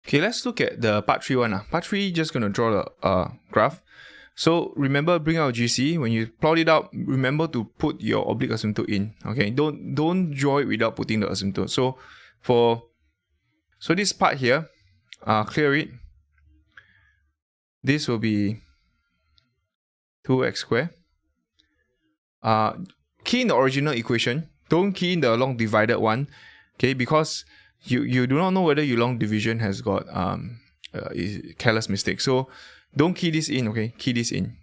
Okay, let's look at the part 3 one. Part 3, just going to draw the graph. So remember, bring out GC. When you plot it out, remember to put your oblique asymptote in. Okay, don't draw it without putting the asymptote. So this part here, clear it. This will be 2x squared. Key in the original equation. Don't key in the long divided one. Okay, because you do not know whether your long division has got careless mistake. So don't key this in, okay? Key this in.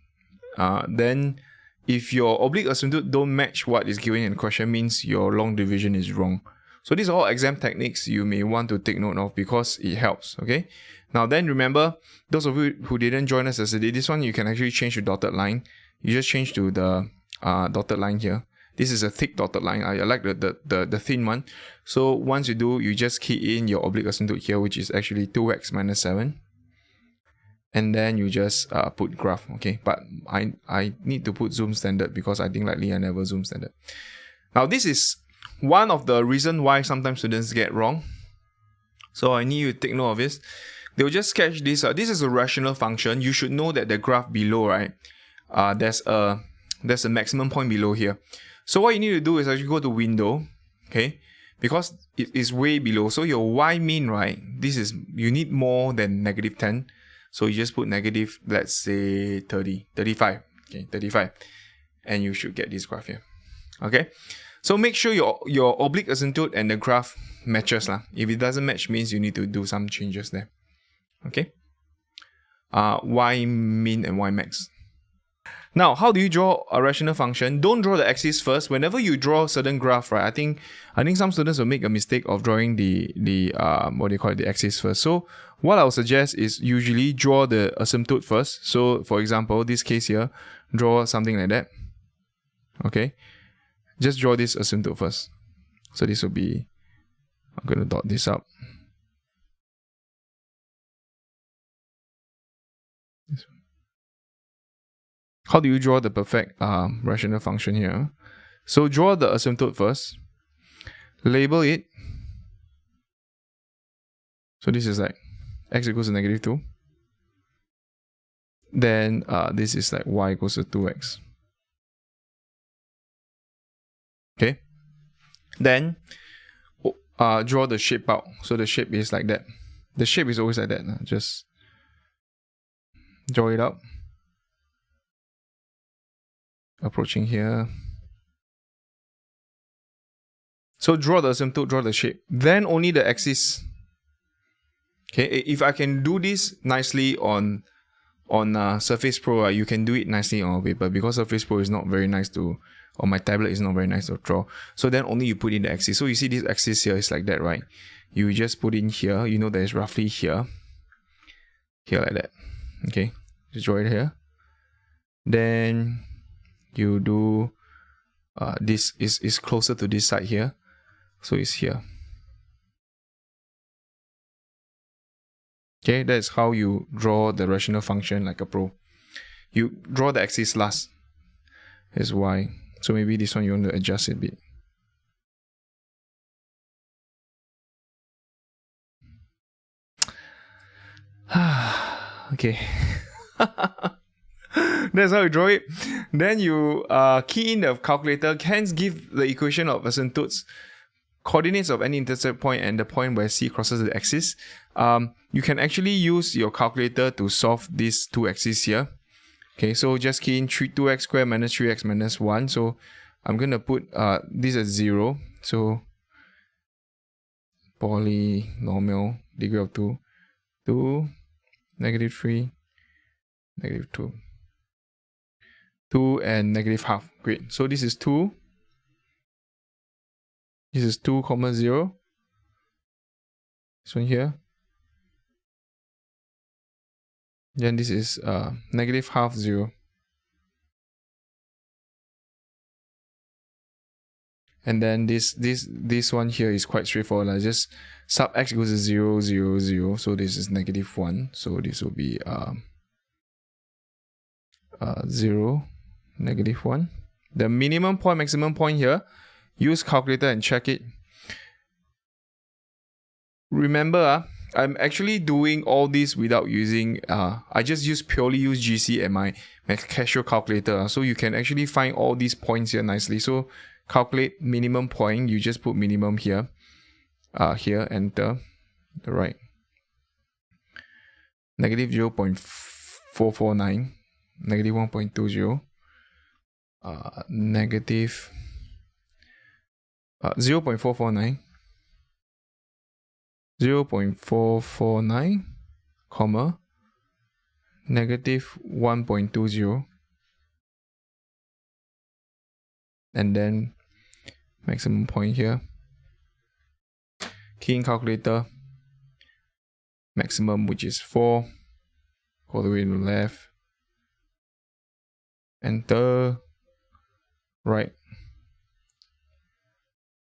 Then if your oblique asymptote don't match what is given in the question, means your long division is wrong. So these are all exam techniques you may want to take note of because it helps, okay? Now then remember, those of you who didn't join us yesterday, this one you can actually change to dotted line. You just change to the dotted line here. This is a thick dotted line. I like the thin one. So once you do, you just key in your oblique asymptote here, which is actually 2x minus 7. And then you just put graph, okay? But I need to put zoom standard because I think likely I never zoom standard. Now this is one of the reasons why sometimes students get wrong. So I need you to take note of this. They will just sketch this. This is a rational function. You should know that the graph below, right? There's a maximum point below here. So what you need to do is actually go to window, okay? Because it is way below. So your y mean, right? You need more than negative 10. So you just put negative, let's say 35. Okay, 35. And you should get this graph here. Okay? So make sure your oblique asymptote and the graph matches. If it doesn't match, means you need to do some changes there. Okay? Y min and y max. Now, how do you draw a rational function? Don't draw the axis first. Whenever you draw a certain graph, right? I think some students will make a mistake of drawing the axis first. So what I'll suggest is usually draw the asymptote first. So for example, this case here, draw something like that. Okay, just draw this asymptote first. So this will be, I'm going to dot this up. How do you draw the perfect rational function here? So draw the asymptote first. Label it. So this is like x equals to negative 2. Then this is like y equals to 2x. Okay. Then draw the shape out. So the shape is like that. The shape is always like that. Just draw it out. Approaching here. So draw the asymptote, draw the shape. Then only the axis. Okay, if I can do this nicely on Surface Pro, you can do it nicely on paper because Surface Pro is not very nice to, or my tablet is not very nice to draw. So then only you put in the axis. So you see this axis here is like that, right? You just put in here. You know that it's roughly here. Here like that. Okay, just draw it here. Then you do this is closer to this side here, so it's here. Okay, that's how you draw the rational function like a pro. You draw the axis last. Is y. So maybe this one you want to adjust it a bit. Okay. That's how you draw it. Then you key in the calculator, hence give the equation of asymptotes, coordinates of any intercept point and the point where C crosses the axis. You can actually use your calculator to solve these two axes here. Okay, so just key in 2x squared minus 3x minus 1. So I'm going to put this as 0. So polynomial degree of 2, 2, negative 3, negative 2. 2 and negative half. Great. So this is 2. This is 2, 0. This one here. Then this is negative half 0. And then this one here is quite straightforward. Just sub x equals to 0, 0, 0. So this is negative 1. So this will be 0, negative 1. The minimum point, maximum point here, use calculator and check it. Remember, I'm actually doing all this without using, I just purely use GC and my casual calculator. So you can actually find all these points here nicely. So calculate minimum point, you just put minimum here. Here, enter, the right. Negative 0.449, negative 1.20, negative 0.449, 0.449, comma, negative 1.20, and then maximum point here. Key in calculator, maximum, which is 4, all the way to the left, enter, right,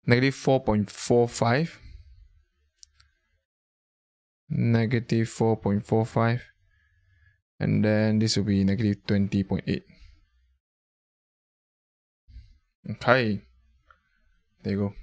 negative 4.45, negative 4.45, and then this will be negative 20.8. Okay, there you go.